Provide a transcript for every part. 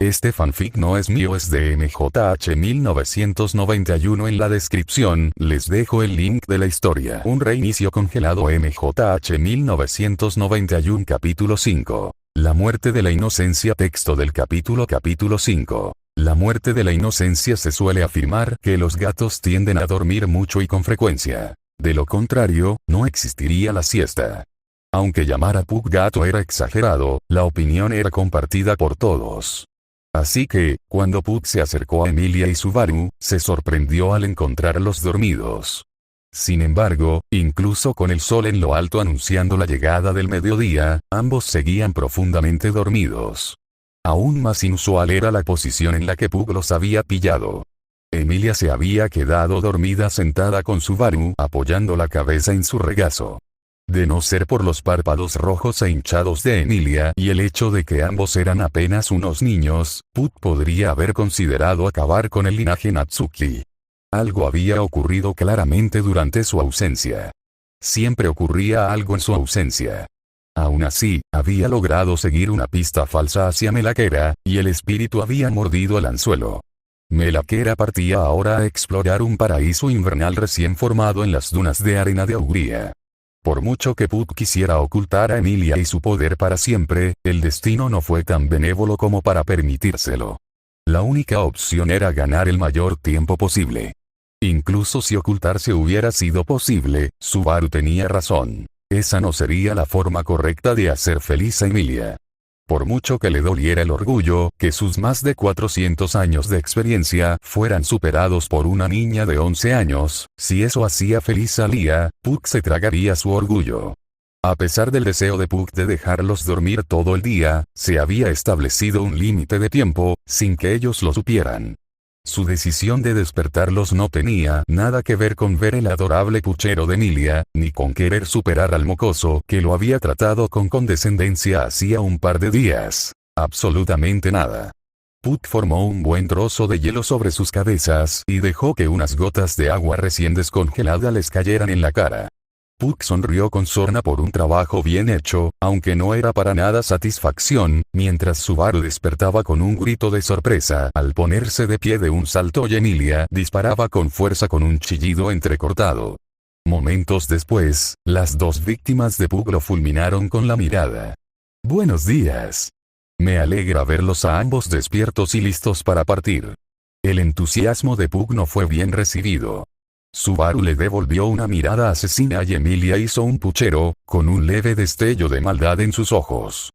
Este fanfic no es mío, es de MJH 1991. En la descripción les dejo el link de la historia. Un reinicio congelado. MJH 1991 capítulo 5. La muerte de la inocencia. Texto del capítulo 5. La muerte de la inocencia. Se suele afirmar que los gatos tienden a dormir mucho y con frecuencia. De lo contrario, no existiría la siesta. Aunque llamar a Puck gato era exagerado, la opinión era compartida por todos. Así que, cuando Puck se acercó a Emilia y Subaru, se sorprendió al encontrarlos dormidos. Sin embargo, incluso con el sol en lo alto anunciando la llegada del mediodía, ambos seguían profundamente dormidos. Aún más inusual era la posición en la que Puck los había pillado. Emilia se había quedado dormida sentada con Subaru apoyando la cabeza en su regazo. De no ser por los párpados rojos e hinchados de Emilia y el hecho de que ambos eran apenas unos niños, Puck podría haber considerado acabar con el linaje Natsuki. Algo había ocurrido claramente durante su ausencia. Siempre ocurría algo en su ausencia. Aún así, había logrado seguir una pista falsa hacia Melakera, y el espíritu había mordido el anzuelo. Melakera partía ahora a explorar un paraíso invernal recién formado en las dunas de arena de Auguria. Por mucho que Puck quisiera ocultar a Emilia y su poder para siempre, el destino no fue tan benévolo como para permitírselo. La única opción era ganar el mayor tiempo posible. Incluso si ocultarse hubiera sido posible, Subaru tenía razón. Esa no sería la forma correcta de hacer feliz a Emilia. Por mucho que le doliera el orgullo, que sus más de 400 años de experiencia fueran superados por una niña de 11 años, si eso hacía feliz a Lia, Puck se tragaría su orgullo. A pesar del deseo de Puck de dejarlos dormir todo el día, se había establecido un límite de tiempo, sin que ellos lo supieran. Su decisión de despertarlos no tenía nada que ver con ver el adorable puchero de Emilia, ni con querer superar al mocoso que lo había tratado con condescendencia hacía un par de días. Absolutamente nada. Puck formó un buen trozo de hielo sobre sus cabezas y dejó que unas gotas de agua recién descongelada les cayeran en la cara. Puck sonrió con sorna por un trabajo bien hecho, aunque no era para nada satisfacción, mientras Subaru despertaba con un grito de sorpresa al ponerse de pie de un salto y Emilia disparaba con fuerza con un chillido entrecortado. Momentos después, las dos víctimas de Puck lo fulminaron con la mirada. «Buenos días. Me alegra verlos a ambos despiertos y listos para partir». El entusiasmo de Puck no fue bien recibido. Subaru le devolvió una mirada asesina y Emilia hizo un puchero, con un leve destello de maldad en sus ojos.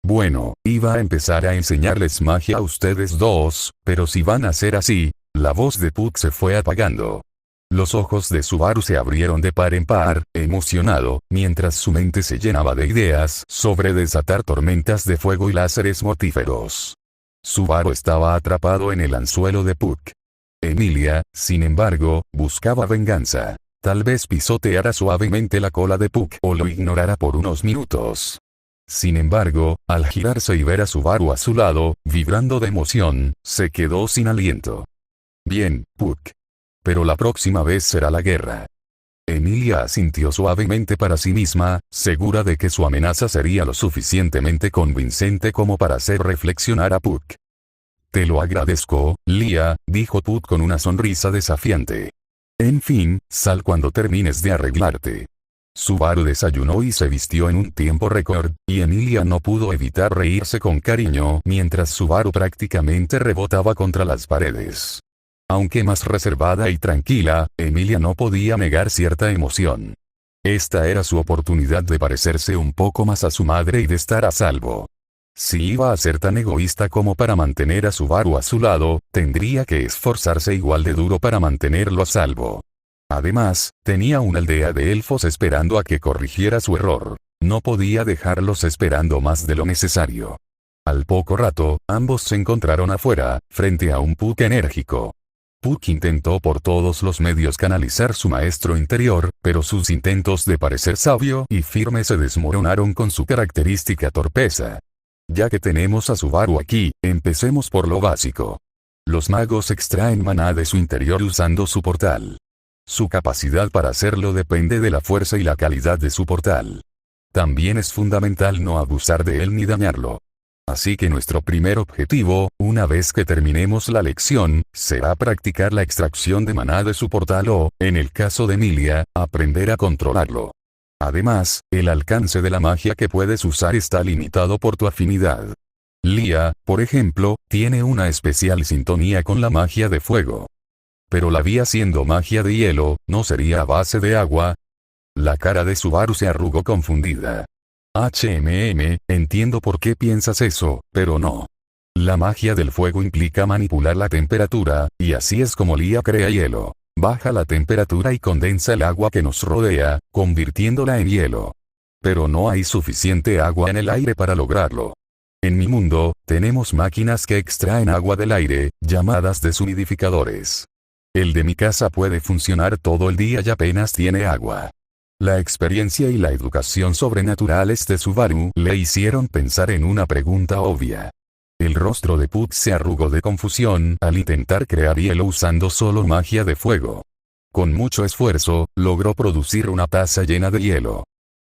«Bueno, iba a empezar a enseñarles magia a ustedes dos, pero si van a ser así». La voz de Puck se fue apagando. Los ojos de Subaru se abrieron de par en par, emocionado, mientras su mente se llenaba de ideas sobre desatar tormentas de fuego y láseres mortíferos. Subaru estaba atrapado en el anzuelo de Puck. Emilia, sin embargo, buscaba venganza. Tal vez pisoteara suavemente la cola de Puck o lo ignorara por unos minutos. Sin embargo, al girarse y ver a Subaru a su lado, vibrando de emoción, se quedó sin aliento. «Bien, Puck. Pero la próxima vez será la guerra». Emilia asintió suavemente para sí misma, segura de que su amenaza sería lo suficientemente convincente como para hacer reflexionar a Puck. «Te lo agradezco, Lia», dijo Puck con una sonrisa desafiante. «En fin, sal cuando termines de arreglarte». Subaru desayunó y se vistió en un tiempo récord, y Emilia no pudo evitar reírse con cariño mientras Subaru prácticamente rebotaba contra las paredes. Aunque más reservada y tranquila, Emilia no podía negar cierta emoción. Esta era su oportunidad de parecerse un poco más a su madre y de estar a salvo. Si iba a ser tan egoísta como para mantener a Subaru a su lado, tendría que esforzarse igual de duro para mantenerlo a salvo. Además, tenía una aldea de elfos esperando a que corrigiera su error. No podía dejarlos esperando más de lo necesario. Al poco rato, ambos se encontraron afuera, frente a un Puck enérgico. Puck intentó por todos los medios canalizar su maestro interior, pero sus intentos de parecer sabio y firme se desmoronaron con su característica torpeza. Ya que tenemos a Subaru aquí, empecemos por lo básico. Los magos extraen maná de su interior usando su portal. Su capacidad para hacerlo depende de la fuerza y la calidad de su portal. También es fundamental no abusar de él ni dañarlo. Así que nuestro primer objetivo, una vez que terminemos la lección, será practicar la extracción de maná de su portal o, en el caso de Emilia, aprender a controlarlo. Además, el alcance de la magia que puedes usar está limitado por tu afinidad. Lia, por ejemplo, tiene una especial sintonía con la magia de fuego. Pero la vía siendo magia de hielo, ¿no sería a base de agua? La cara de Subaru se arrugó confundida. Entiendo por qué piensas eso, pero no. La magia del fuego implica manipular la temperatura, y así es como Lia crea hielo. Baja la temperatura y condensa el agua que nos rodea, convirtiéndola en hielo. Pero no hay suficiente agua en el aire para lograrlo. En mi mundo, tenemos máquinas que extraen agua del aire, llamadas deshumidificadores. El de mi casa puede funcionar todo el día y apenas tiene agua. La experiencia y la educación sobrenaturales de Subaru le hicieron pensar en una pregunta obvia. El rostro de Puck se arrugó de confusión al intentar crear hielo usando solo magia de fuego. Con mucho esfuerzo, logró producir una taza llena de hielo.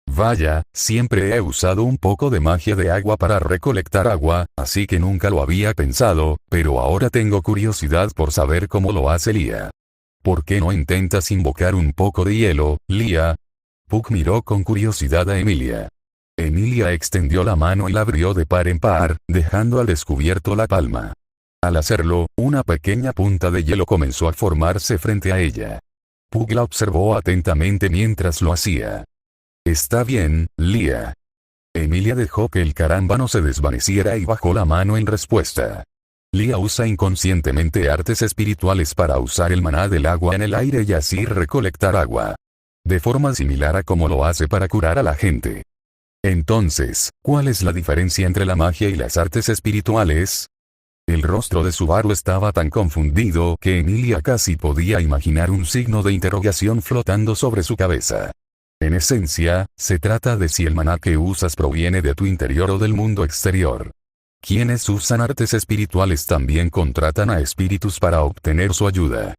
Vaya, siempre he usado un poco de magia de agua para recolectar agua, así que nunca lo había pensado, pero ahora tengo curiosidad por saber cómo lo hace Lia. ¿Por qué no intentas invocar un poco de hielo, Lia? Puck miró con curiosidad a Emilia. Emilia extendió la mano y la abrió de par en par, dejando al descubierto la palma. Al hacerlo, una pequeña punta de hielo comenzó a formarse frente a ella. Puck la observó atentamente mientras lo hacía. Está bien, Lia. Emilia dejó que el carámbano se desvaneciera y bajó la mano en respuesta. Lia usa inconscientemente artes espirituales para usar el maná del agua en el aire y así recolectar agua. De forma similar a como lo hace para curar a la gente. Entonces, ¿cuál es la diferencia entre la magia y las artes espirituales? El rostro de Subaru estaba tan confundido que Emilia casi podía imaginar un signo de interrogación flotando sobre su cabeza. En esencia, se trata de si el maná que usas proviene de tu interior o del mundo exterior. Quienes usan artes espirituales también contratan a espíritus para obtener su ayuda.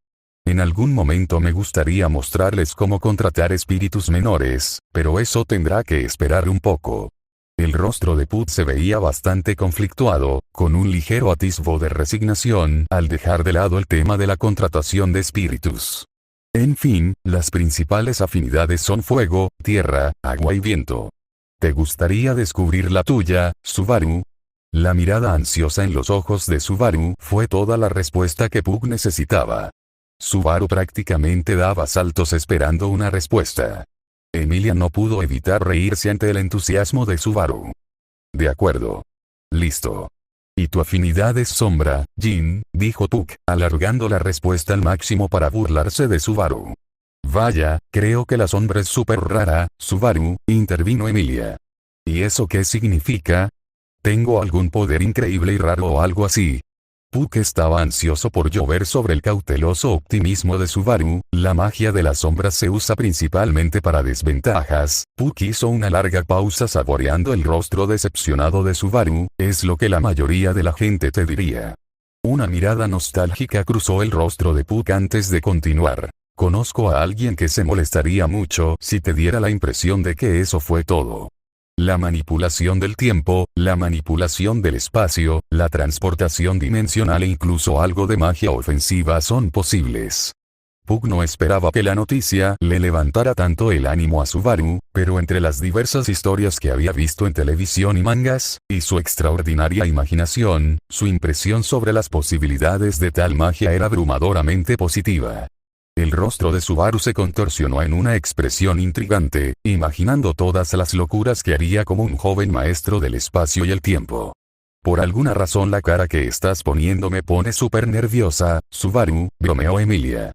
En algún momento me gustaría mostrarles cómo contratar espíritus menores, pero eso tendrá que esperar un poco. El rostro de Puck se veía bastante conflictuado, con un ligero atisbo de resignación al dejar de lado el tema de la contratación de espíritus. En fin, las principales afinidades son fuego, tierra, agua y viento. ¿Te gustaría descubrir la tuya, Subaru? La mirada ansiosa en los ojos de Subaru fue toda la respuesta que Puck necesitaba. Subaru prácticamente daba saltos esperando una respuesta. Emilia no pudo evitar reírse ante el entusiasmo de Subaru. De acuerdo. Listo. ¿Y tu afinidad es sombra, Jin? Dijo Puck, alargando la respuesta al máximo para burlarse de Subaru. Vaya, creo que la sombra es súper rara, Subaru, intervino Emilia. ¿Y eso qué significa? ¿Tengo algún poder increíble y raro o algo así? Puck estaba ansioso por llover sobre el cauteloso optimismo de Subaru. La magia de las sombras se usa principalmente para desventajas. Puck hizo una larga pausa saboreando el rostro decepcionado de Subaru, es lo que la mayoría de la gente te diría. Una mirada nostálgica cruzó el rostro de Puck antes de continuar. Conozco a alguien que se molestaría mucho si te diera la impresión de que eso fue todo. La manipulación del tiempo, la manipulación del espacio, la transportación dimensional e incluso algo de magia ofensiva son posibles. Puck no esperaba que la noticia le levantara tanto el ánimo a Subaru, pero entre las diversas historias que había visto en televisión y mangas, y su extraordinaria imaginación, su impresión sobre las posibilidades de tal magia era abrumadoramente positiva. El rostro de Subaru se contorsionó en una expresión intrigante, imaginando todas las locuras que haría como un joven maestro del espacio y el tiempo. Por alguna razón la cara que estás poniendo me pone súper nerviosa, Subaru, bromeó Emilia.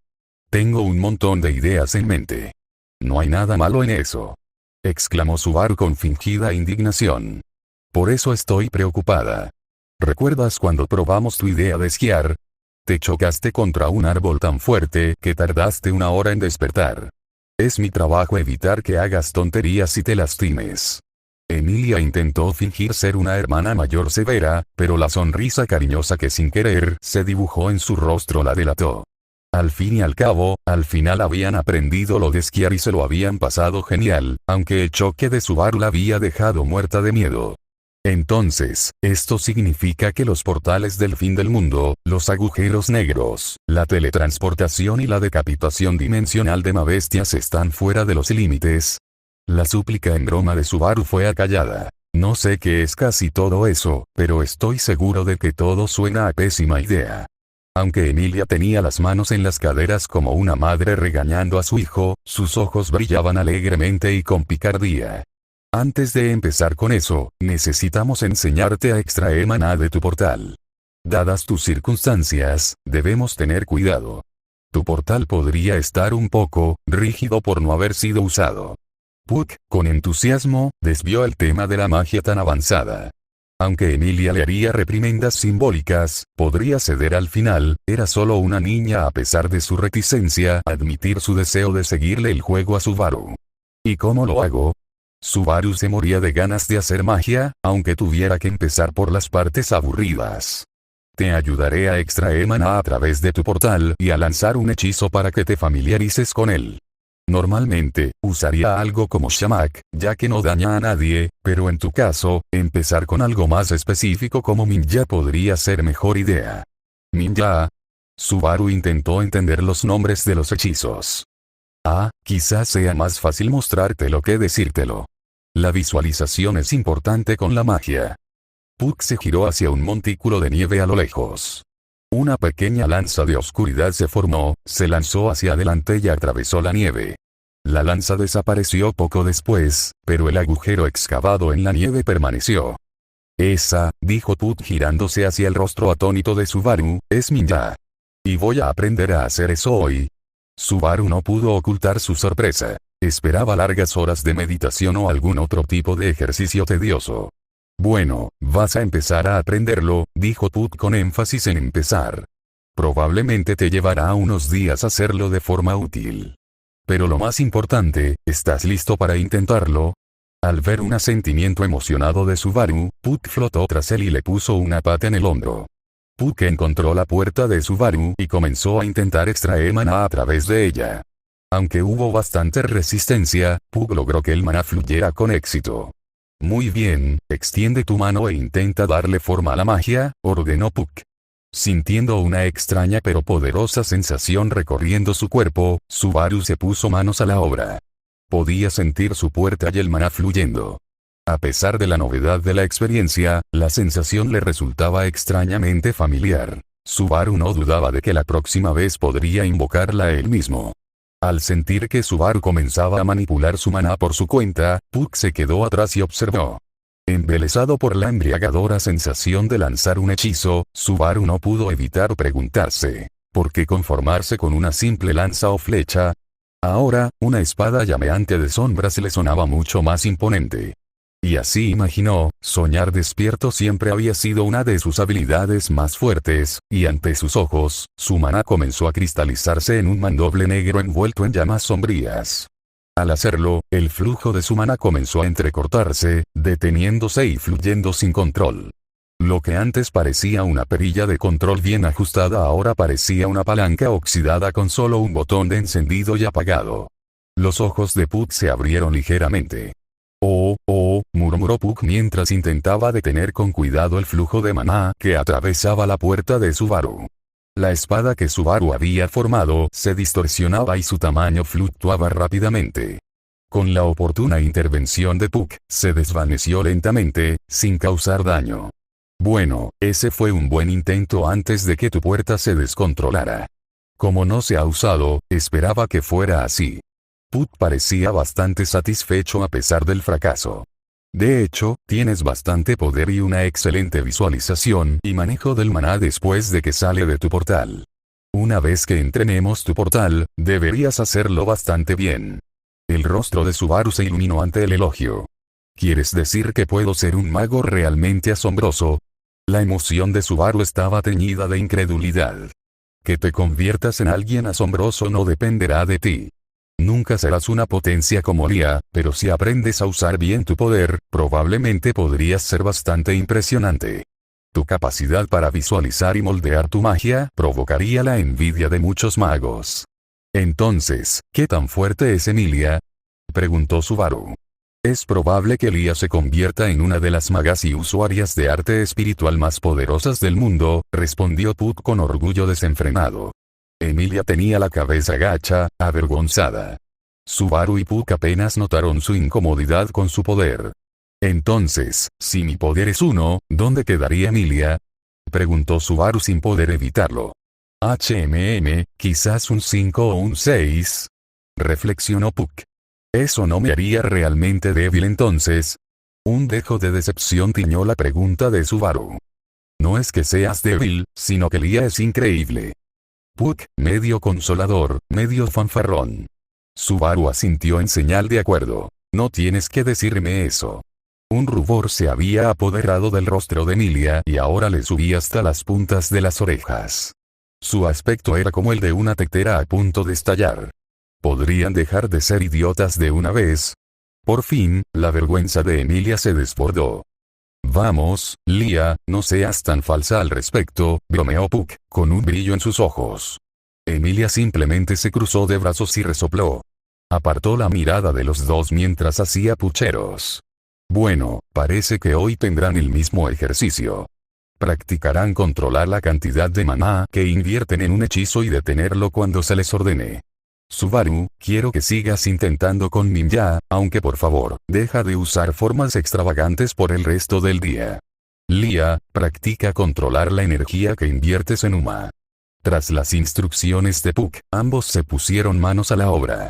Tengo un montón de ideas en mente. No hay nada malo en eso. Exclamó Subaru con fingida indignación. Por eso estoy preocupada. ¿Recuerdas cuando probamos tu idea de esquiar? Te chocaste contra un árbol tan fuerte que tardaste 1 hora en despertar. Es mi trabajo evitar que hagas tonterías y te lastimes. Emilia intentó fingir ser una hermana mayor severa, pero la sonrisa cariñosa que sin querer se dibujó en su rostro la delató. Al fin y al cabo, al final habían aprendido lo de esquiar y se lo habían pasado genial, aunque el choque de Subaru la había dejado muerta de miedo. Entonces, esto significa que los portales del fin del mundo, los agujeros negros, la teletransportación y la decapitación dimensional de Mabestias están fuera de los límites. La súplica en broma de Subaru fue acallada. No sé qué es casi todo eso, pero estoy seguro de que todo suena a pésima idea. Aunque Emilia tenía las manos en las caderas como una madre regañando a su hijo, sus ojos brillaban alegremente y con picardía. Antes de empezar con eso, necesitamos enseñarte a extraer maná de tu portal. Dadas tus circunstancias, debemos tener cuidado. Tu portal podría estar un poco rígido por no haber sido usado. Puck, con entusiasmo, desvió el tema de la magia tan avanzada. Aunque Emilia le haría reprimendas simbólicas, podría ceder al final, era solo una niña a pesar de su reticencia a admitir su deseo de seguirle el juego a Subaru. ¿Y cómo lo hago? Subaru se moría de ganas de hacer magia, aunque tuviera que empezar por las partes aburridas. Te ayudaré a extraer maná a través de tu portal y a lanzar un hechizo para que te familiarices con él. Normalmente, usaría algo como Shamak, ya que no daña a nadie, pero en tu caso, empezar con algo más específico como Ninja podría ser mejor idea. Ninja. Subaru intentó entender los nombres de los hechizos. Quizás sea más fácil mostrártelo que decírtelo. La visualización es importante con la magia. Puck se giró hacia un montículo de nieve a lo lejos. Una pequeña lanza de oscuridad se formó, se lanzó hacia adelante y atravesó la nieve. La lanza desapareció poco después, pero el agujero excavado en la nieve permaneció. Esa, dijo Puck girándose hacia el rostro atónito de Subaru, es Ninja. Y voy a aprender a hacer eso hoy. Subaru no pudo ocultar su sorpresa. Esperaba largas horas de meditación o algún otro tipo de ejercicio tedioso. Bueno, vas a empezar a aprenderlo, dijo Puck con énfasis en empezar. Probablemente te llevará unos días hacerlo de forma útil. Pero lo más importante, ¿estás listo para intentarlo? Al ver un asentimiento emocionado de Subaru, Puck flotó tras él y le puso una pata en el hombro. Puck encontró la puerta de Subaru y comenzó a intentar extraer maná a través de ella. Aunque hubo bastante resistencia, Puck logró que el maná fluyera con éxito. Muy bien, extiende tu mano e intenta darle forma a la magia, ordenó Puck. Sintiendo una extraña pero poderosa sensación recorriendo su cuerpo, Subaru se puso manos a la obra. Podía sentir su puerta y el maná fluyendo. A pesar de la novedad de la experiencia, la sensación le resultaba extrañamente familiar. Subaru no dudaba de que la próxima vez podría invocarla él mismo. Al sentir que Subaru comenzaba a manipular su maná por su cuenta, Puck se quedó atrás y observó. Embelesado por la embriagadora sensación de lanzar un hechizo, Subaru no pudo evitar preguntarse, ¿por qué conformarse con una simple lanza o flecha? Ahora, una espada llameante de sombras le sonaba mucho más imponente. Y así imaginó, soñar despierto siempre había sido una de sus habilidades más fuertes, y ante sus ojos, su maná comenzó a cristalizarse en un mandoble negro envuelto en llamas sombrías. Al hacerlo, el flujo de su maná comenzó a entrecortarse, deteniéndose y fluyendo sin control. Lo que antes parecía una perilla de control bien ajustada ahora parecía una palanca oxidada con solo un botón de encendido y apagado. Los ojos de Puck se abrieron ligeramente. Murmuró Puck mientras intentaba detener con cuidado el flujo de maná que atravesaba la puerta de Subaru. La espada que Subaru había formado se distorsionaba y su tamaño fluctuaba rápidamente. Con la oportuna intervención de Puck, se desvaneció lentamente, sin causar daño. Bueno, ese fue un buen intento antes de que tu puerta se descontrolara. Como no se ha usado, esperaba que fuera así. Puck parecía bastante satisfecho a pesar del fracaso. De hecho, tienes bastante poder y una excelente visualización y manejo del maná después de que sale de tu portal. Una vez que entrenemos tu portal, deberías hacerlo bastante bien. El rostro de Subaru se iluminó ante el elogio. ¿Quieres decir que puedo ser un mago realmente asombroso? La emoción de Subaru estaba teñida de incredulidad. Que te conviertas en alguien asombroso no dependerá de ti. Nunca serás una potencia como Lia, pero si aprendes a usar bien tu poder, probablemente podrías ser bastante impresionante. Tu capacidad para visualizar y moldear tu magia provocaría la envidia de muchos magos. Entonces, ¿qué tan fuerte es Emilia? Preguntó Subaru. Es probable que Lia se convierta en una de las magas y usuarias de arte espiritual más poderosas del mundo, respondió Puck con orgullo desenfrenado. Emilia tenía la cabeza gacha, avergonzada. Subaru y Puck apenas notaron su incomodidad con su poder. Entonces, si mi poder es 1, ¿dónde quedaría Emilia? Preguntó Subaru sin poder evitarlo. Quizás un 5 o un 6. Reflexionó Puck. Eso no me haría realmente débil entonces. Un dejo de decepción tiñó la pregunta de Subaru. No es que seas débil, sino que Lia es increíble. Puck, medio consolador, medio fanfarrón. Subaru asintió en señal de acuerdo. No tienes que decirme eso. Un rubor se había apoderado del rostro de Emilia y ahora le subía hasta las puntas de las orejas. Su aspecto era como el de una tetera a punto de estallar. ¿Podrían dejar de ser idiotas de una vez? Por fin, la vergüenza de Emilia se desbordó. Vamos, Lia, no seas tan falsa al respecto, bromeó Puck, con un brillo en sus ojos. Emilia simplemente se cruzó de brazos y resopló. Apartó la mirada de los dos mientras hacía pucheros. Bueno, parece que hoy tendrán el mismo ejercicio. Practicarán controlar la cantidad de maná que invierten en un hechizo y detenerlo cuando se les ordene. Subaru, quiero que sigas intentando con Ninja, aunque por favor, deja de usar formas extravagantes por el resto del día. Lia, practica controlar la energía que inviertes en Uma. Tras las instrucciones de Puck, ambos se pusieron manos a la obra.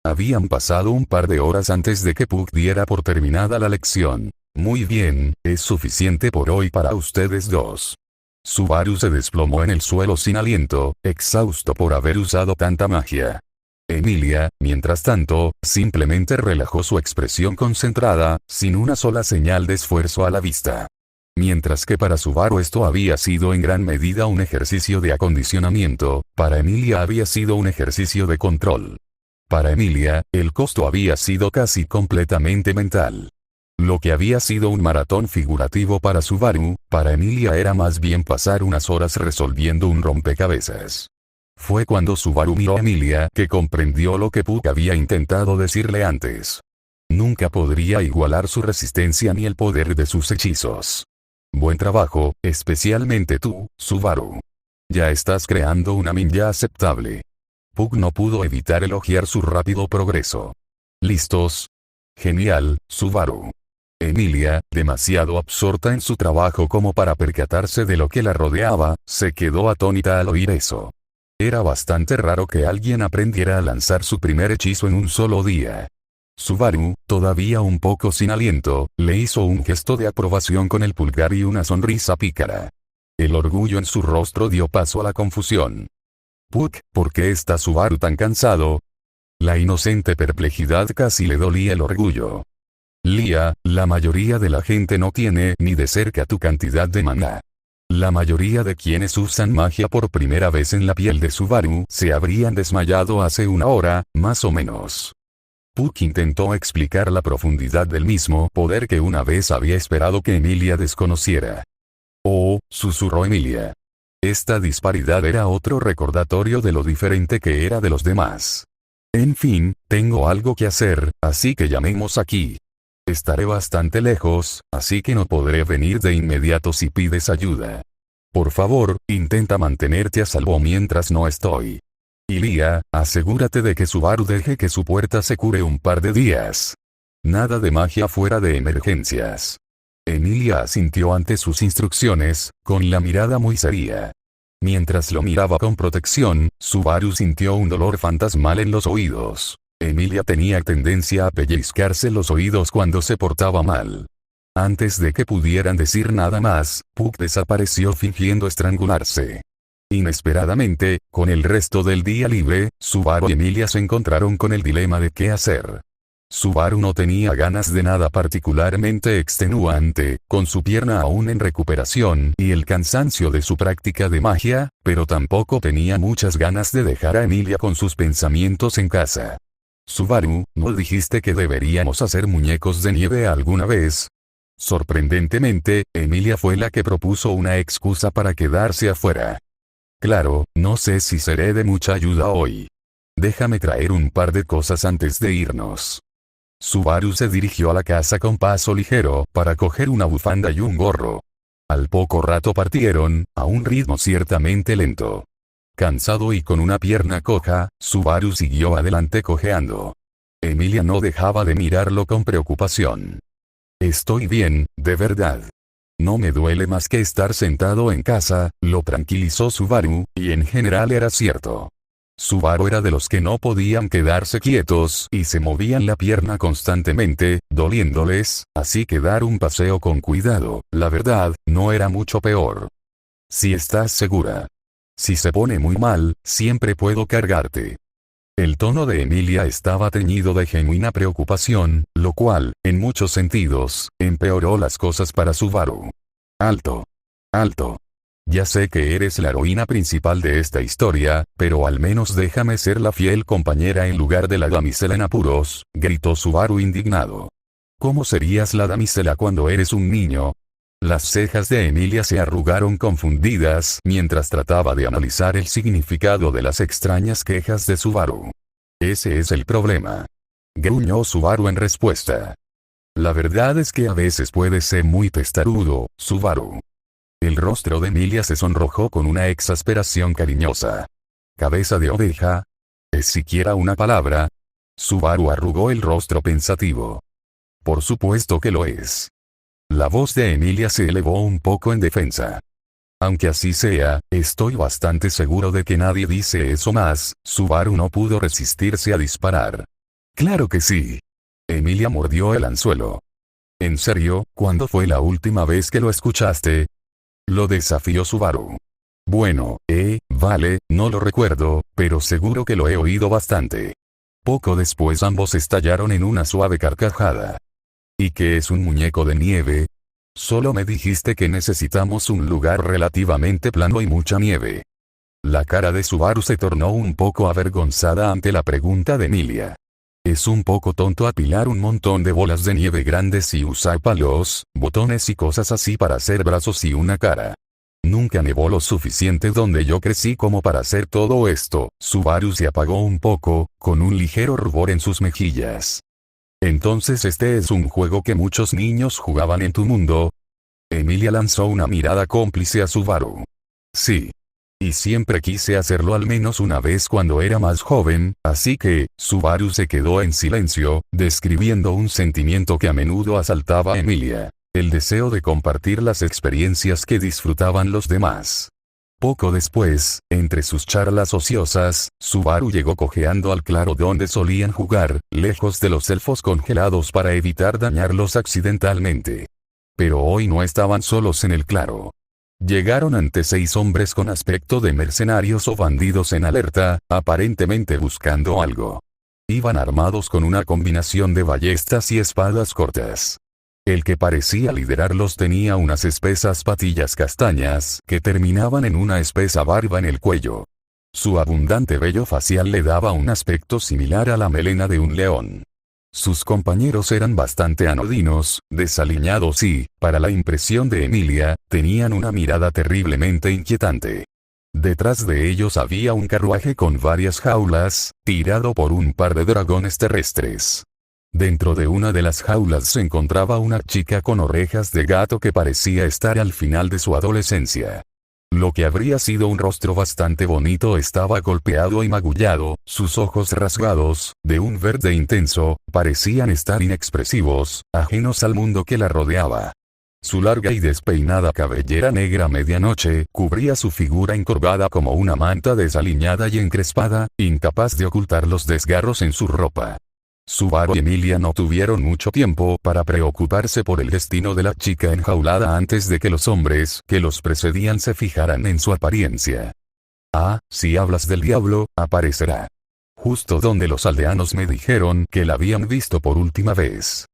Habían pasado un par de horas antes de que Puck diera por terminada la lección. Muy bien, es suficiente por hoy para ustedes dos. Subaru se desplomó en el suelo sin aliento, exhausto por haber usado tanta magia. Emilia, mientras tanto, simplemente relajó su expresión concentrada, sin una sola señal de esfuerzo a la vista. Mientras que para Subaru esto había sido en gran medida un ejercicio de acondicionamiento, para Emilia había sido un ejercicio de control. Para Emilia, el costo había sido casi completamente mental. Lo que había sido un maratón figurativo para Subaru, para Emilia era más bien pasar unas horas resolviendo un rompecabezas. Fue cuando Subaru miró a Emilia que comprendió lo que Puck había intentado decirle antes. Nunca podría igualar su resistencia ni el poder de sus hechizos. Buen trabajo, especialmente tú, Subaru. Ya estás creando una ninja aceptable. Puck no pudo evitar elogiar su rápido progreso. ¿Listos? Genial, Subaru. Emilia, demasiado absorta en su trabajo como para percatarse de lo que la rodeaba, se quedó atónita al oír eso. Era bastante raro que alguien aprendiera a lanzar su primer hechizo en un solo día. Subaru, todavía un poco sin aliento, le hizo un gesto de aprobación con el pulgar y una sonrisa pícara. El orgullo en su rostro dio paso a la confusión. Puck, ¿por qué está Subaru tan cansado? La inocente perplejidad casi le dolía el orgullo. Lia, la mayoría de la gente no tiene ni de cerca tu cantidad de maná. La mayoría de quienes usan magia por primera vez en la piel de Subaru se habrían desmayado hace una hora, más o menos. Puck intentó explicar la profundidad del mismo poder que una vez había esperado que Emilia desconociera. Oh, susurró Emilia. Esta disparidad era otro recordatorio de lo diferente que era de los demás. En fin, tengo algo que hacer, así que llamemos aquí. Estaré bastante lejos, así que no podré venir de inmediato si pides ayuda. Por favor, intenta mantenerte a salvo mientras no estoy. Y Lia, asegúrate de que Subaru deje que su puerta se cure un par de días. Nada de magia fuera de emergencias. Emilia asintió ante sus instrucciones, con la mirada muy seria. Mientras lo miraba con protección, Subaru sintió un dolor fantasmal en los oídos. Emilia tenía tendencia a pellizcarse los oídos cuando se portaba mal. Antes de que pudieran decir nada más, Puck desapareció fingiendo estrangularse. Inesperadamente, con el resto del día libre, Subaru y Emilia se encontraron con el dilema de qué hacer. Subaru no tenía ganas de nada particularmente extenuante, con su pierna aún en recuperación y el cansancio de su práctica de magia, pero tampoco tenía muchas ganas de dejar a Emilia con sus pensamientos en casa. Subaru, ¿no dijiste que deberíamos hacer muñecos de nieve alguna vez? Sorprendentemente, Emilia fue la que propuso una excusa para quedarse afuera. Claro, no sé si seré de mucha ayuda hoy. Déjame traer un par de cosas antes de irnos. Subaru se dirigió a la casa con paso ligero para coger una bufanda y un gorro. Al poco rato partieron, a un ritmo ciertamente lento. Cansado y con una pierna coja, Subaru siguió adelante cojeando. Emilia no dejaba de mirarlo con preocupación. Estoy bien, de verdad. No me duele más que estar sentado en casa, lo tranquilizó Subaru, y en general era cierto. Subaru era de los que no podían quedarse quietos y se movían la pierna constantemente, doliéndoles, así que dar un paseo con cuidado, la verdad, no era mucho peor. Si estás segura. Si se pone muy mal, siempre puedo cargarte. El tono de Emilia estaba teñido de genuina preocupación, lo cual, en muchos sentidos, empeoró las cosas para Subaru. Alto. Alto. Ya sé que eres la heroína principal de esta historia, pero al menos déjame ser la fiel compañera en lugar de la damisela en apuros, gritó Subaru indignado. ¿Cómo serías la damisela cuando eres un niño? Las cejas de Emilia se arrugaron confundidas mientras trataba de analizar el significado de las extrañas quejas de Subaru. Ese es el problema. Gruñó Subaru en respuesta. La verdad es que a veces puedes ser muy testarudo, Subaru. El rostro de Emilia se sonrojó con una exasperación cariñosa. ¿Cabeza de oveja? ¿Es siquiera una palabra? Subaru arrugó el rostro pensativo. Por supuesto que lo es. La voz de Emilia se elevó un poco en defensa. Aunque así sea, estoy bastante seguro de que nadie dice eso más. Subaru no pudo resistirse a disparar. Claro que sí. Emilia mordió el anzuelo. ¿En serio? ¿Cuándo fue la última vez que lo escuchaste? Lo desafió Subaru. Bueno, vale, no lo recuerdo, pero seguro que lo he oído bastante. Poco después ambos estallaron en una suave carcajada. ¿Y qué es un muñeco de nieve? Solo me dijiste que necesitamos un lugar relativamente plano y mucha nieve. La cara de Subaru se tornó un poco avergonzada ante la pregunta de Emilia. Es un poco tonto apilar un montón de bolas de nieve grandes y usar palos, botones y cosas así para hacer brazos y una cara. Nunca nevó lo suficiente donde yo crecí como para hacer todo esto. Subaru se apagó un poco, con un ligero rubor en sus mejillas. Entonces este es un juego que muchos niños jugaban en tu mundo. Emilia lanzó una mirada cómplice a Subaru. Sí. Y siempre quise hacerlo al menos una vez cuando era más joven, así que, Subaru se quedó en silencio, describiendo un sentimiento que a menudo asaltaba a Emilia. El deseo de compartir las experiencias que disfrutaban los demás. Poco después, entre sus charlas ociosas, Subaru llegó cojeando al claro donde solían jugar, lejos de los elfos congelados para evitar dañarlos accidentalmente. Pero hoy no estaban solos en el claro. Llegaron ante 6 hombres con aspecto de mercenarios o bandidos en alerta, aparentemente buscando algo. Iban armados con una combinación de ballestas y espadas cortas. El que parecía liderarlos tenía unas espesas patillas castañas que terminaban en una espesa barba en el cuello. Su abundante vello facial le daba un aspecto similar a la melena de un león. Sus compañeros eran bastante anodinos, desaliñados y, para la impresión de Emilia, tenían una mirada terriblemente inquietante. Detrás de ellos había un carruaje con varias jaulas, tirado por un par de dragones terrestres. Dentro de una de las jaulas se encontraba una chica con orejas de gato que parecía estar al final de su adolescencia. Lo que habría sido un rostro bastante bonito estaba golpeado y magullado, sus ojos rasgados, de un verde intenso, parecían estar inexpresivos, ajenos al mundo que la rodeaba. Su larga y despeinada cabellera negra a medianoche cubría su figura encorvada como una manta desaliñada y encrespada, incapaz de ocultar los desgarros en su ropa. Subaru y Emilia no tuvieron mucho tiempo para preocuparse por el destino de la chica enjaulada antes de que los hombres que los precedían se fijaran en su apariencia. Ah, si hablas del diablo, aparecerá. Justo donde los aldeanos me dijeron que la habían visto por última vez.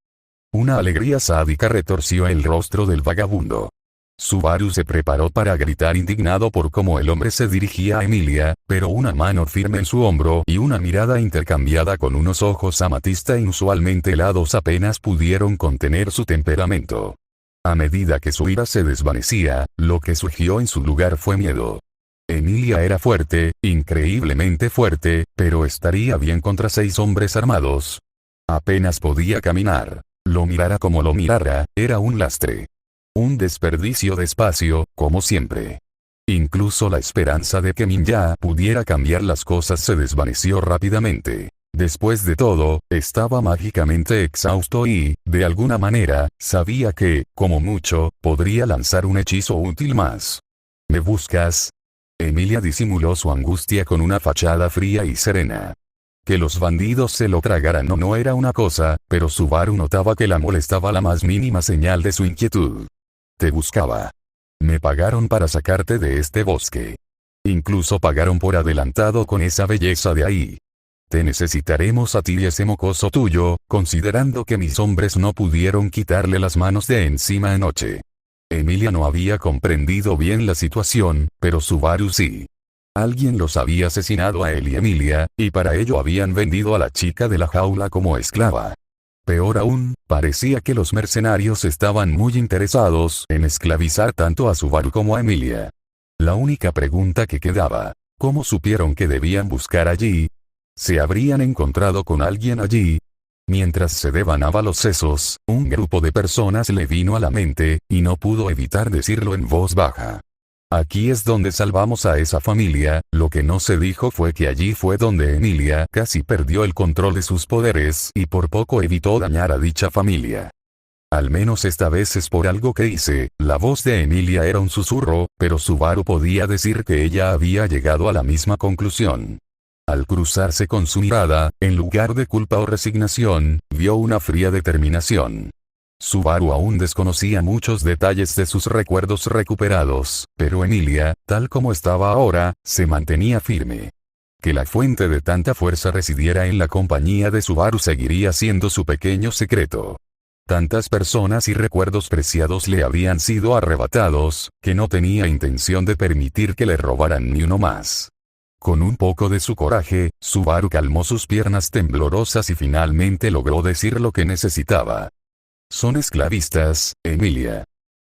Una alegría sádica retorció el rostro del vagabundo. Subaru se preparó para gritar indignado por cómo el hombre se dirigía a Emilia, pero una mano firme en su hombro y una mirada intercambiada con unos ojos amatista inusualmente helados apenas pudieron contener su temperamento. A medida que su ira se desvanecía, lo que surgió en su lugar fue miedo. Emilia era fuerte, increíblemente fuerte, pero estaría bien contra 6 hombres armados. Apenas podía caminar. Lo mirara como lo mirara, era un lastre. Un desperdicio de espacio, como siempre. Incluso la esperanza de que Minya pudiera cambiar las cosas se desvaneció rápidamente. Después de todo, estaba mágicamente exhausto y, de alguna manera, sabía que, como mucho, podría lanzar un hechizo útil más. ¿Me buscas? Emilia disimuló su angustia con una fachada fría y serena. Que los bandidos se lo tragaran no era una cosa, pero Subaru notaba que la molestaba la más mínima señal de su inquietud. Te buscaba. Me pagaron para sacarte de este bosque. Incluso pagaron por adelantado con esa belleza de ahí. Te necesitaremos a ti y ese mocoso tuyo, considerando que mis hombres no pudieron quitarle las manos de encima anoche. Emilia no había comprendido bien la situación, pero Subaru sí. Alguien los había asesinado a él y Emilia, y para ello habían vendido a la chica de la jaula como esclava. Peor aún, parecía que los mercenarios estaban muy interesados en esclavizar tanto a Subaru como a Emilia. La única pregunta que quedaba, ¿cómo supieron que debían buscar allí? ¿Se habrían encontrado con alguien allí? Mientras se devanaba los sesos, un grupo de personas le vino a la mente, y no pudo evitar decirlo en voz baja. Aquí es donde salvamos a esa familia. Lo que no se dijo fue que allí fue donde Emilia casi perdió el control de sus poderes y por poco evitó dañar a dicha familia. Al menos esta vez es por algo que hice. La voz de Emilia era un susurro, pero Subaru podía decir que ella había llegado a la misma conclusión. Al cruzarse con su mirada, en lugar de culpa o resignación, vio una fría determinación. Subaru aún desconocía muchos detalles de sus recuerdos recuperados, pero Emilia, tal como estaba ahora, se mantenía firme. Que la fuente de tanta fuerza residiera en la compañía de Subaru seguiría siendo su pequeño secreto. Tantas personas y recuerdos preciados le habían sido arrebatados, que no tenía intención de permitir que le robaran ni uno más. Con un poco de su coraje, Subaru calmó sus piernas temblorosas y finalmente logró decir lo que necesitaba. Son esclavistas, Emilia.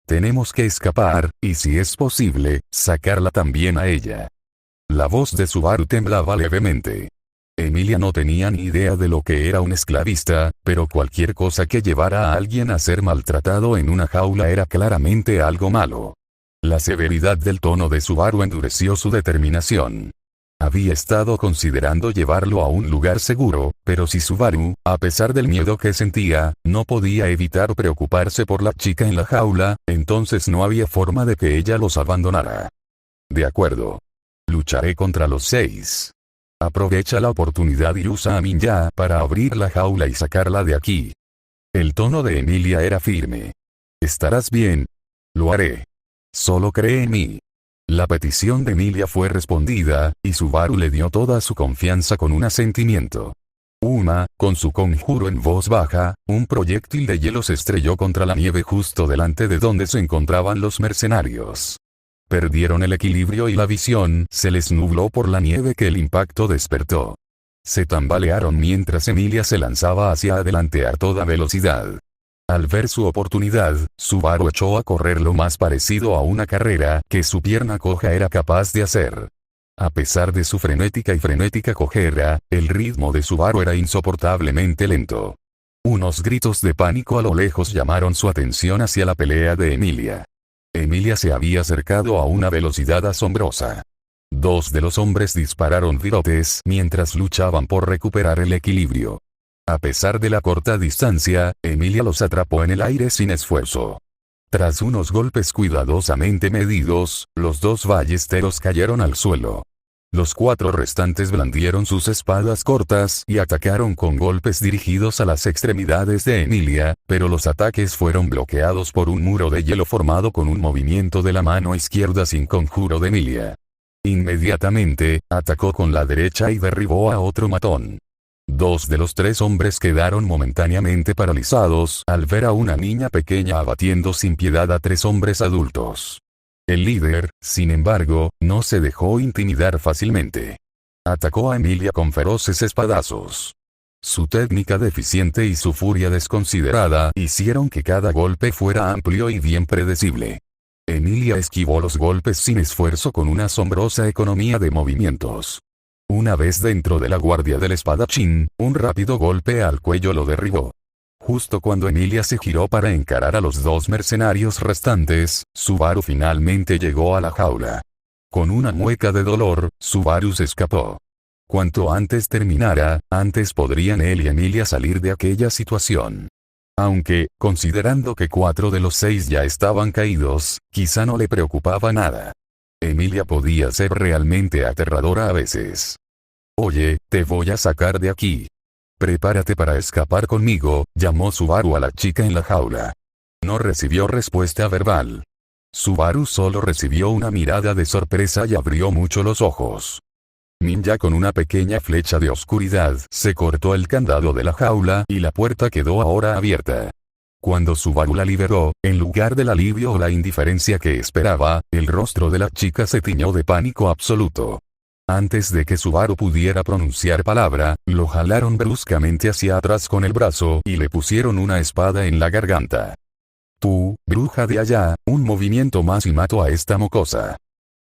Tenemos que escapar, y si es posible, sacarla también a ella. La voz de Subaru temblaba levemente. Emilia no tenía ni idea de lo que era un esclavista, pero cualquier cosa que llevara a alguien a ser maltratado en una jaula era claramente algo malo. La severidad del tono de Subaru endureció su determinación. Había estado considerando llevarlo a un lugar seguro, pero si Subaru, a pesar del miedo que sentía, no podía evitar preocuparse por la chica en la jaula, entonces no había forma de que ella los abandonara. De acuerdo. Lucharé contra los 6. Aprovecha la oportunidad y usa a Minya para abrir la jaula y sacarla de aquí. El tono de Emilia era firme. ¿Estarás bien? Lo haré. Solo cree en mí. La petición de Emilia fue respondida, y Subaru le dio toda su confianza con un asentimiento. Con su conjuro en voz baja, un proyectil de hielo se estrelló contra la nieve justo delante de donde se encontraban los mercenarios. Perdieron el equilibrio y la visión se les nubló por la nieve que el impacto despertó. Se tambalearon mientras Emilia se lanzaba hacia adelante a toda velocidad. Al ver su oportunidad, Subaru echó a correr lo más parecido a una carrera que su pierna coja era capaz de hacer. A pesar de su frenética cojera, el ritmo de Subaru era insoportablemente lento. Unos gritos de pánico a lo lejos llamaron su atención hacia la pelea de Emilia. Emilia se había acercado a una velocidad asombrosa. 2 de los hombres dispararon virotes mientras luchaban por recuperar el equilibrio. A pesar de la corta distancia, Emilia los atrapó en el aire sin esfuerzo. Tras unos golpes cuidadosamente medidos, los 2 ballesteros cayeron al suelo. Los 4 restantes blandieron sus espadas cortas y atacaron con golpes dirigidos a las extremidades de Emilia, pero los ataques fueron bloqueados por un muro de hielo formado con un movimiento de la mano izquierda sin conjuro de Emilia. Inmediatamente, atacó con la derecha y derribó a otro matón. 2 de los 3 hombres quedaron momentáneamente paralizados al ver a una niña pequeña abatiendo sin piedad a 3 hombres adultos. El líder, sin embargo, no se dejó intimidar fácilmente. Atacó a Emilia con feroces espadazos. Su técnica deficiente y su furia desconsiderada hicieron que cada golpe fuera amplio y bien predecible. Emilia esquivó los golpes sin esfuerzo con una asombrosa economía de movimientos. Una vez dentro de la guardia del espadachín, un rápido golpe al cuello lo derribó. Justo cuando Emilia se giró para encarar a los dos mercenarios restantes, Subaru finalmente llegó a la jaula. Con una mueca de dolor, Subaru se escapó. Cuanto antes terminara, antes podrían él y Emilia salir de aquella situación. Aunque, considerando que 4 de los 6 ya estaban caídos, quizá no le preocupaba nada. Emilia podía ser realmente aterradora a veces. «Oye, te voy a sacar de aquí. Prepárate para escapar conmigo», llamó Subaru a la chica en la jaula. No recibió respuesta verbal. Subaru solo recibió una mirada de sorpresa y abrió mucho los ojos. Ninja con una pequeña flecha de oscuridad se cortó el candado de la jaula y la puerta quedó ahora abierta. Cuando Subaru la liberó, en lugar del alivio o la indiferencia que esperaba, el rostro de la chica se tiñó de pánico absoluto. Antes de que Subaru pudiera pronunciar palabra, lo jalaron bruscamente hacia atrás con el brazo y le pusieron una espada en la garganta. «Tú, bruja de allá, un movimiento más y mato a esta mocosa».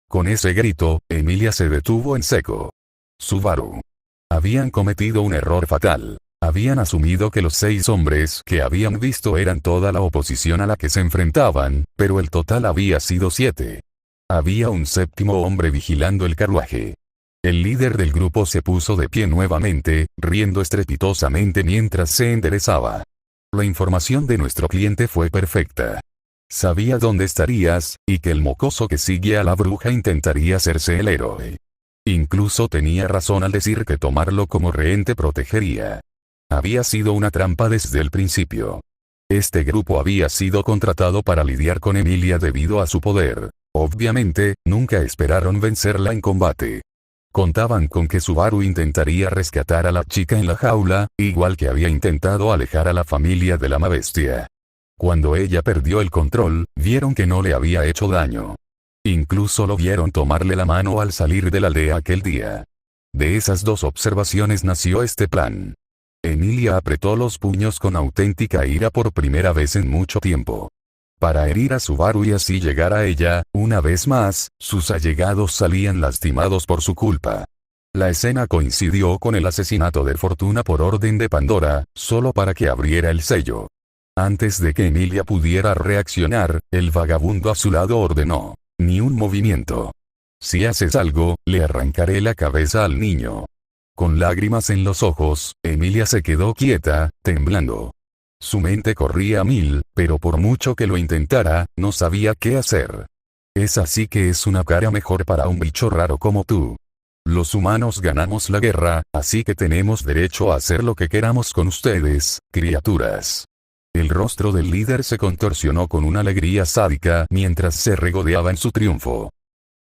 Con ese grito, Emilia se detuvo en seco. Subaru. Habían cometido un error fatal. Habían asumido que los 6 hombres que habían visto eran toda la oposición a la que se enfrentaban, pero el total había sido 7. Había un 7º hombre vigilando el carruaje. El líder del grupo se puso de pie nuevamente, riendo estrepitosamente mientras se enderezaba. La información de nuestro cliente fue perfecta. Sabía dónde estarías, y que el mocoso que sigue a la bruja intentaría hacerse el héroe. Incluso tenía razón al decir que tomarlo como rehén te protegería. Había sido una trampa desde el principio. Este grupo había sido contratado para lidiar con Emilia debido a su poder. Obviamente, nunca esperaron vencerla en combate. Contaban con que Subaru intentaría rescatar a la chica en la jaula, igual que había intentado alejar a la familia de la Mabestia. Cuando ella perdió el control, vieron que no le había hecho daño. Incluso lo vieron tomarle la mano al salir de la aldea aquel día. De esas 2 observaciones nació este plan. Emilia apretó los puños con auténtica ira por primera vez en mucho tiempo. Para herir a Subaru y así llegar a ella, una vez más, sus allegados salían lastimados por su culpa. La escena coincidió con el asesinato de Fortuna por orden de Pandora, solo para que abriera el sello. Antes de que Emilia pudiera reaccionar, el vagabundo a su lado ordenó: «Ni un movimiento. Si haces algo, le arrancaré la cabeza al niño». Con lágrimas en los ojos, Emilia se quedó quieta, temblando. Su mente corría a 1000, pero por mucho que lo intentara, no sabía qué hacer. «Es así que es una cara mejor para un bicho raro como tú. Los humanos ganamos la guerra, así que tenemos derecho a hacer lo que queramos con ustedes, criaturas». El rostro del líder se contorsionó con una alegría sádica mientras se regodeaba en su triunfo.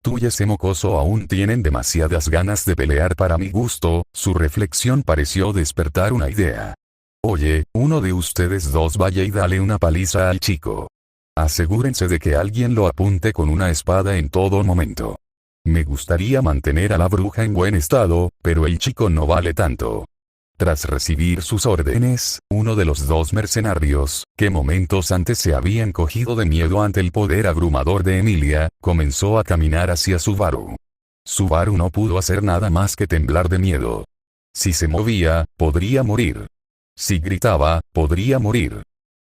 «Tú y ese mocoso aún tienen demasiadas ganas de pelear para mi gusto», su reflexión pareció despertar una idea. «Oye, uno de ustedes 2 vaya y dale una paliza al chico. Asegúrense de que alguien lo apunte con una espada en todo momento. Me gustaría mantener a la bruja en buen estado, pero el chico no vale tanto». Tras recibir sus órdenes, uno de los 2 mercenarios, que momentos antes se habían cogido de miedo ante el poder abrumador de Emilia, comenzó a caminar hacia Subaru. Subaru no pudo hacer nada más que temblar de miedo. Si se movía, podría morir. Si gritaba, podría morir.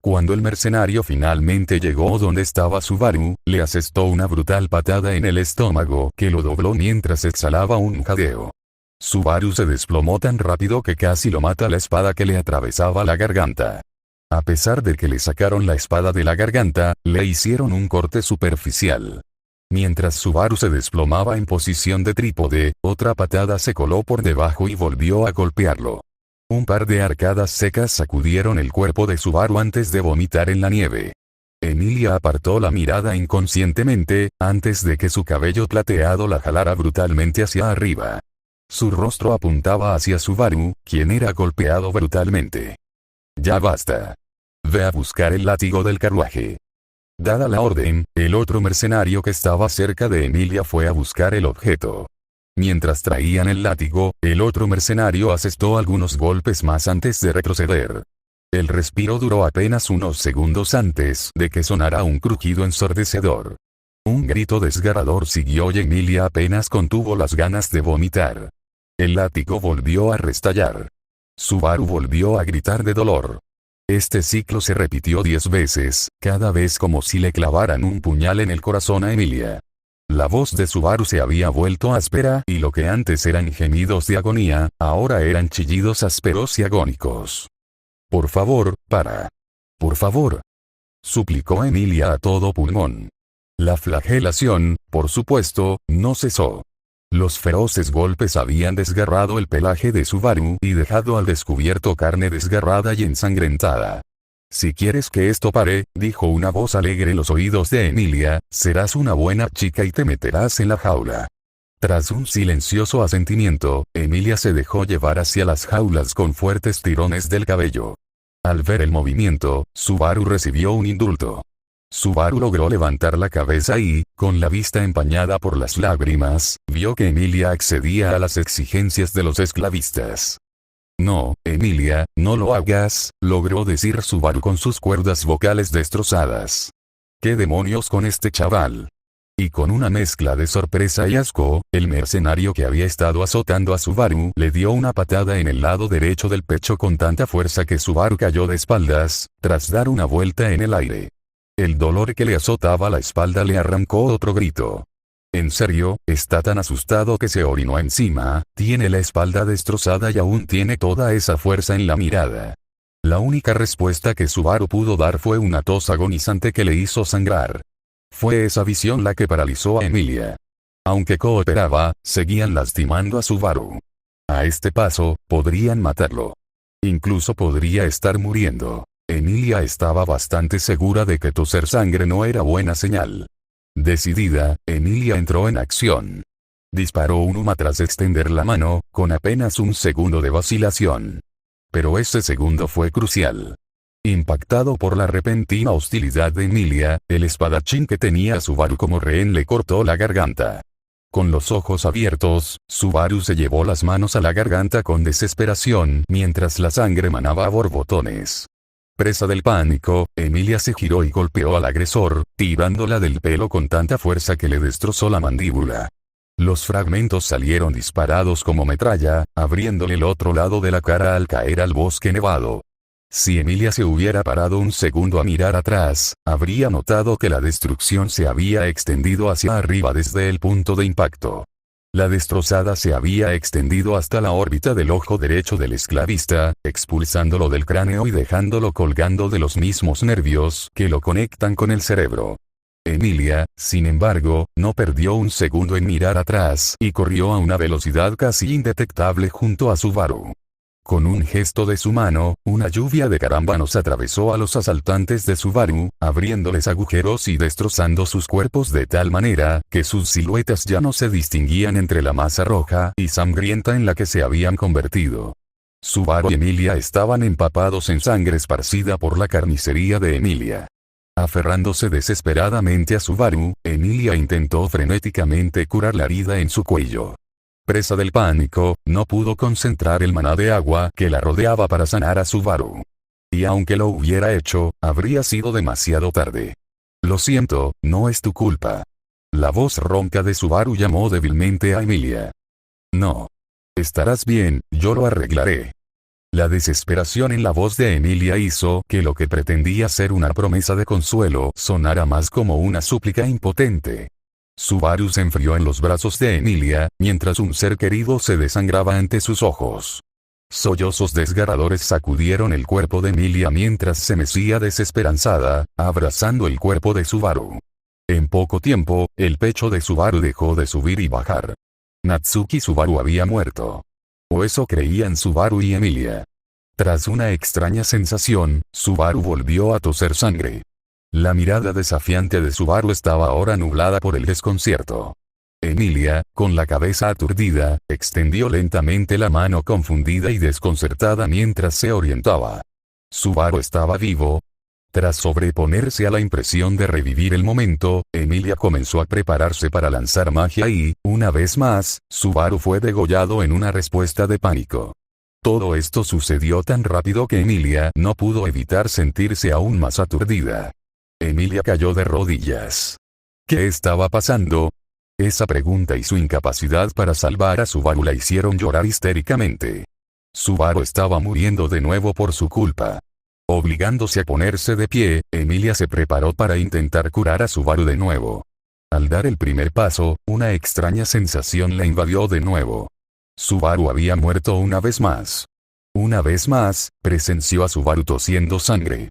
Cuando el mercenario finalmente llegó donde estaba Subaru, le asestó una brutal patada en el estómago que lo dobló mientras exhalaba un jadeo. Subaru se desplomó tan rápido que casi lo mata la espada que le atravesaba la garganta. A pesar de que le sacaron la espada de la garganta, le hicieron un corte superficial. Mientras Subaru se desplomaba en posición de trípode, otra patada se coló por debajo y volvió a golpearlo. Un par de arcadas secas sacudieron el cuerpo de Subaru antes de vomitar en la nieve. Emilia apartó la mirada inconscientemente, antes de que su cabello plateado la jalara brutalmente hacia arriba. Su rostro apuntaba hacia Subaru, quien era golpeado brutalmente. «Ya basta. Ve a buscar el látigo del carruaje». Dada la orden, el otro mercenario que estaba cerca de Emilia fue a buscar el objeto. Mientras traían el látigo, el otro mercenario asestó algunos golpes más antes de retroceder. El respiro duró apenas unos segundos antes de que sonara un crujido ensordecedor. Un grito desgarrador siguió y Emilia apenas contuvo las ganas de vomitar. El látigo volvió a restallar. Subaru volvió a gritar de dolor. Este ciclo se repitió 10 veces, cada vez como si le clavaran un puñal en el corazón a Emilia. La voz de Subaru se había vuelto áspera y lo que antes eran gemidos de agonía, ahora eran chillidos ásperos y agónicos. Por favor, para. Por favor. Suplicó Emilia a todo pulmón. La flagelación, por supuesto, no cesó. Los feroces golpes habían desgarrado el pelaje de Subaru y dejado al descubierto carne desgarrada y ensangrentada. Si quieres que esto pare, dijo una voz alegre en los oídos de Emilia, serás una buena chica y te meterás en la jaula. Tras un silencioso asentimiento, Emilia se dejó llevar hacia las jaulas con fuertes tirones del cabello. Al ver el movimiento, Subaru recibió un indulto. Subaru logró levantar la cabeza y, con la vista empañada por las lágrimas, vio que Emilia accedía a las exigencias de los esclavistas. No, Emilia, no lo hagas, logró decir Subaru con sus cuerdas vocales destrozadas. ¿Qué demonios con este chaval? Y con una mezcla de sorpresa y asco, el mercenario que había estado azotando a Subaru le dio una patada en el lado derecho del pecho con tanta fuerza que Subaru cayó de espaldas, tras dar una vuelta en el aire. El dolor que le azotaba la espalda le arrancó otro grito. En serio, está tan asustado que se orinó encima, tiene la espalda destrozada y aún tiene toda esa fuerza en la mirada. La única respuesta que Subaru pudo dar fue una tos agonizante que le hizo sangrar. Fue esa visión la que paralizó a Emilia. Aunque cooperaba, seguían lastimando a Subaru. A este paso, podrían matarlo. Incluso podría estar muriendo. Emilia estaba bastante segura de que toser sangre no era buena señal. Decidida, Emilia entró en acción. Disparó un Uma tras extender la mano, con apenas un segundo de vacilación. Pero ese segundo fue crucial. Impactado por la repentina hostilidad de Emilia, el espadachín que tenía a Subaru como rehén le cortó la garganta. Con los ojos abiertos, Subaru se llevó las manos a la garganta con desesperación mientras la sangre manaba a borbotones. Presa del pánico, Emilia se giró y golpeó al agresor, tirándola del pelo con tanta fuerza que le destrozó la mandíbula. Los fragmentos salieron disparados como metralla, abriéndole el otro lado de la cara al caer al bosque nevado. Si Emilia se hubiera parado un segundo a mirar atrás, habría notado que la destrucción se había extendido hacia arriba desde el punto de impacto. La destrozada se había extendido hasta la órbita del ojo derecho del esclavista, expulsándolo del cráneo y dejándolo colgando de los mismos nervios que lo conectan con el cerebro. Emilia, sin embargo, no perdió un segundo en mirar atrás y corrió a una velocidad casi indetectable junto a Subaru. Con un gesto de su mano, una lluvia de carámbanos atravesó a los asaltantes de Subaru, abriéndoles agujeros y destrozando sus cuerpos de tal manera que sus siluetas ya no se distinguían entre la masa roja y sangrienta en la que se habían convertido. Subaru y Emilia estaban empapados en sangre esparcida por la carnicería de Emilia. Aferrándose desesperadamente a Subaru, Emilia intentó frenéticamente curar la herida en su cuello. Presa del pánico, no pudo concentrar el maná de agua que la rodeaba para sanar a Subaru. Y aunque lo hubiera hecho, habría sido demasiado tarde. Lo siento, no es tu culpa. La voz ronca de Subaru llamó débilmente a Emilia. No. Estarás bien, yo lo arreglaré. La desesperación en la voz de Emilia hizo que lo que pretendía ser una promesa de consuelo sonara más como una súplica impotente. Subaru se enfrió en los brazos de Emilia, mientras un ser querido se desangraba ante sus ojos. Sollozos desgarradores sacudieron el cuerpo de Emilia mientras se mecía desesperanzada, abrazando el cuerpo de Subaru. En poco tiempo, el pecho de Subaru dejó de subir y bajar. Natsuki Subaru había muerto. O eso creían Subaru y Emilia. Tras una extraña sensación, Subaru volvió a toser sangre. La mirada desafiante de Subaru estaba ahora nublada por el desconcierto. Emilia, con la cabeza aturdida, extendió lentamente la mano confundida y desconcertada mientras se orientaba. Subaru estaba vivo. Tras sobreponerse a la impresión de revivir el momento, Emilia comenzó a prepararse para lanzar magia y, una vez más, Subaru fue degollado en una respuesta de pánico. Todo esto sucedió tan rápido que Emilia no pudo evitar sentirse aún más aturdida. Emilia cayó de rodillas. ¿Qué estaba pasando? Esa pregunta y su incapacidad para salvar a Subaru la hicieron llorar histéricamente. Subaru estaba muriendo de nuevo por su culpa. Obligándose a ponerse de pie, Emilia se preparó para intentar curar a Subaru de nuevo. Al dar el primer paso, una extraña sensación la invadió de nuevo. Subaru había muerto una vez más. Una vez más, presenció a Subaru tosiendo sangre.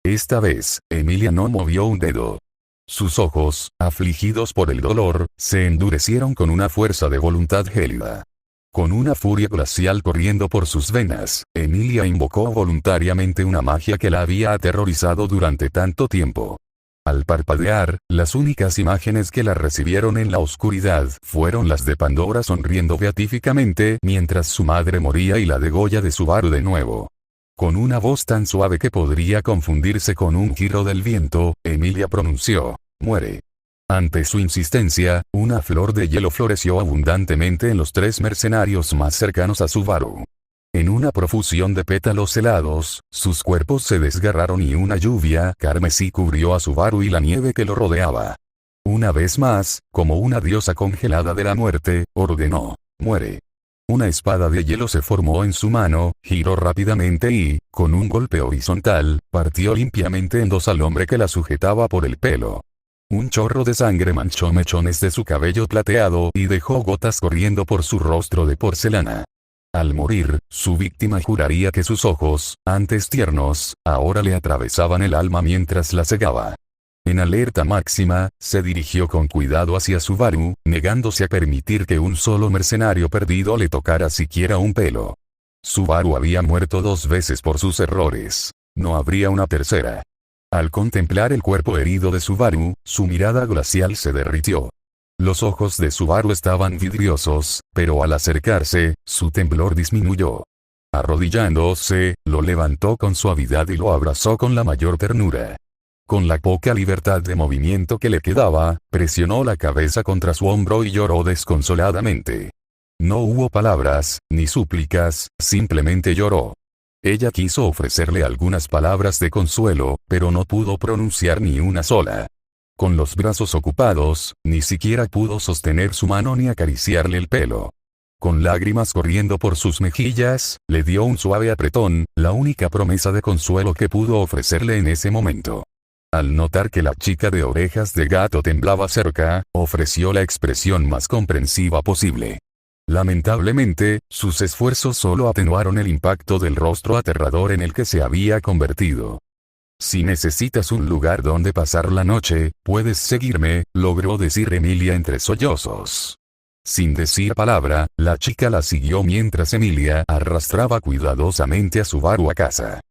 Esta vez, Emilia no movió un dedo. Sus ojos, afligidos por el dolor, se endurecieron con una fuerza de voluntad gélida. Con una furia glacial corriendo por sus venas, Emilia invocó voluntariamente una magia que la había aterrorizado durante tanto tiempo. Al parpadear, las únicas imágenes que la recibieron en la oscuridad fueron las de Pandora sonriendo beatíficamente mientras su madre moría y la degolla de Subaru de nuevo. Con una voz tan suave que podría confundirse con un giro del viento, Emilia pronunció: «Muere». Ante su insistencia, una flor de hielo floreció abundantemente en los tres mercenarios más cercanos a Subaru. En una profusión de pétalos helados, sus cuerpos se desgarraron y una lluvia carmesí cubrió a Subaru y la nieve que lo rodeaba. Una vez más, como una diosa congelada de la muerte, ordenó: «Muere». Una espada de hielo se formó en su mano, giró rápidamente y, con un golpe horizontal, partió limpiamente en dos al hombre que la sujetaba por el pelo. Un chorro de sangre manchó mechones de su cabello plateado y dejó gotas corriendo por su rostro de porcelana. Al morir, su víctima juraría que sus ojos, antes tiernos, ahora le atravesaban el alma mientras la cegaba. En alerta máxima, se dirigió con cuidado hacia Subaru, negándose a permitir que un solo mercenario perdido le tocara siquiera un pelo. Subaru había muerto 2 veces por sus errores. No habría una tercera. Al contemplar el cuerpo herido de Subaru, su mirada glacial se derritió. Los ojos de Subaru estaban vidriosos, pero al acercarse, su temblor disminuyó. Arrodillándose, lo levantó con suavidad y lo abrazó con la mayor ternura. Con la poca libertad de movimiento que le quedaba, presionó la cabeza contra su hombro y lloró desconsoladamente. No hubo palabras, ni súplicas, simplemente lloró. Ella quiso ofrecerle algunas palabras de consuelo, pero no pudo pronunciar ni una sola. Con los brazos ocupados, ni siquiera pudo sostener su mano ni acariciarle el pelo. Con lágrimas corriendo por sus mejillas, le dio un suave apretón, la única promesa de consuelo que pudo ofrecerle en ese momento. Al notar que la chica de orejas de gato temblaba cerca, ofreció la expresión más comprensiva posible. Lamentablemente, sus esfuerzos solo atenuaron el impacto del rostro aterrador en el que se había convertido. «Si necesitas un lugar donde pasar la noche, puedes seguirme», logró decir Emilia entre sollozos. Sin decir palabra, la chica la siguió mientras Emilia arrastraba cuidadosamente a Subaru a casa.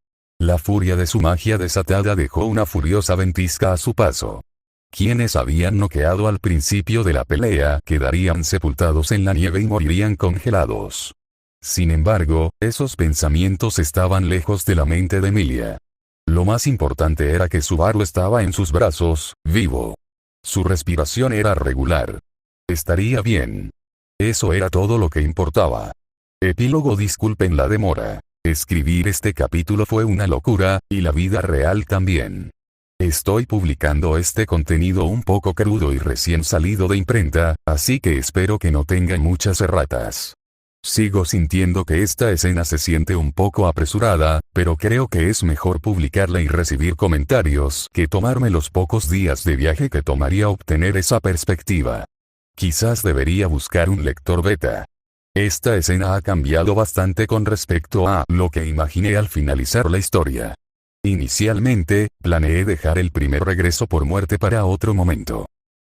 La furia de su magia desatada dejó una furiosa ventisca a su paso. Quienes habían noqueado al principio de la pelea quedarían sepultados en la nieve y morirían congelados. Sin embargo, esos pensamientos estaban lejos de la mente de Emilia. Lo más importante era que Subaru estaba en sus brazos, vivo. Su respiración era regular. Estaría bien. Eso era todo lo que importaba. Epílogo. Disculpen la demora. Escribir este capítulo fue una locura, y la vida real también. Estoy publicando este contenido un poco crudo y recién salido de imprenta, así que espero que no tengan muchas erratas. Sigo sintiendo que esta escena se siente un poco apresurada, pero creo que es mejor publicarla y recibir comentarios que tomarme los pocos días de viaje que tomaría obtener esa perspectiva. Quizás debería buscar un lector beta. Esta escena ha cambiado bastante con respecto a lo que imaginé al finalizar la historia. Inicialmente, planeé dejar el primer regreso por muerte para otro momento.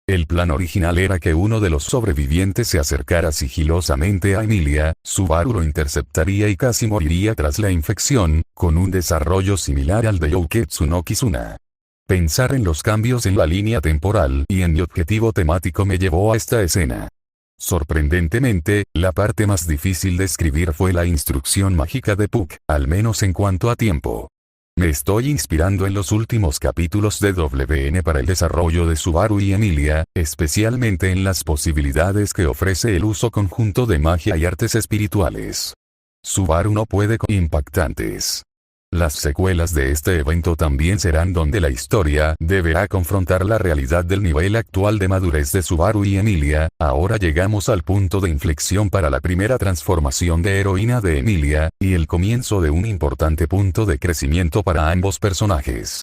El plan original era que uno de los sobrevivientes se acercara sigilosamente a Emilia, Subaru lo interceptaría y casi moriría tras la infección, con un desarrollo similar al de Youketsu no Kizuna. Pensar en los cambios en la línea temporal y en mi objetivo temático me llevó a esta escena. Sorprendentemente, la parte más difícil de escribir fue la instrucción mágica de Puck, al menos en cuanto a tiempo. Me estoy inspirando en los últimos capítulos de WN para el desarrollo de Subaru y Emilia, especialmente en las posibilidades que ofrece el uso conjunto de magia y artes espirituales. Subaru no puede con impactantes. Las secuelas de este evento también serán donde la historia deberá confrontar la realidad del nivel actual de madurez de Subaru y Emilia. Ahora llegamos al punto de inflexión para la primera transformación de heroína de Emilia, y el comienzo de un importante punto de crecimiento para ambos personajes.